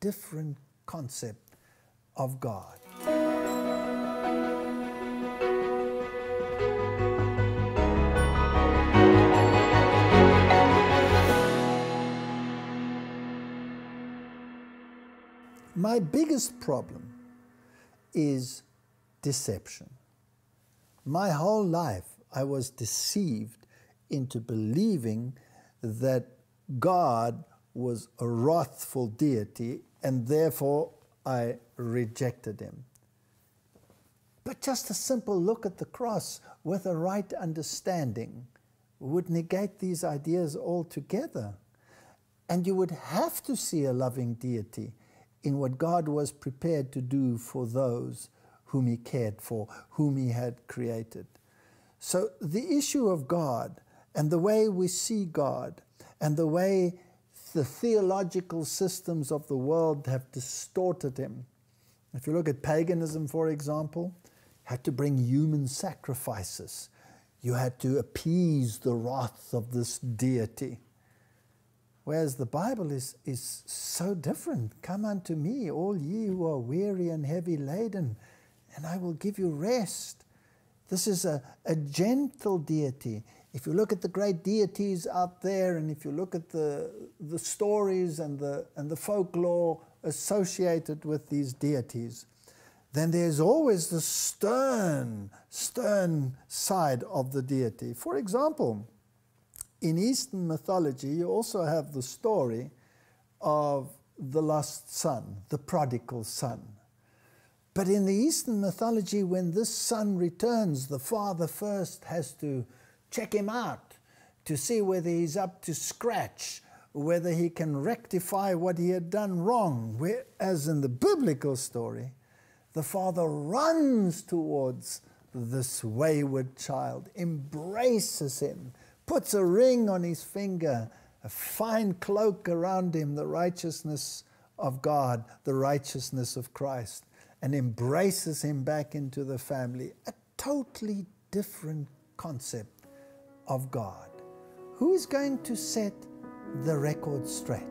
different concept of God. My biggest problem is deception. My whole life I was deceived into believing that God was a wrathful deity, and therefore I rejected him. But just a simple look at the cross with a right understanding would negate these ideas altogether. And you would have to see a loving deity in what God was prepared to do for those whom he cared for, whom he had created. So the issue of God and the way we see God and the way the theological systems of the world have distorted him. If you look at paganism, for example, had to bring human sacrifices. You had to appease the wrath of this deity. Whereas the Bible is so different. Come unto me, all ye who are weary and heavy laden, and I will give you rest. This is a gentle deity. If you look at the great deities out there, and if you look at the stories and the folklore associated with these deities, then there's always the stern side of the deity. For example, in Eastern mythology, you also have the story of the lost son, the prodigal son. But in the Eastern mythology, when this son returns, the father first has to check him out to see whether he's up to scratch, whether he can rectify what he had done wrong. Whereas in the biblical story, the father runs towards this wayward child, embraces him, puts a ring on his finger, a fine cloak around him, the righteousness of God, the righteousness of Christ, and embraces him back into the family. A totally different concept of God. Who is going to set the record straight?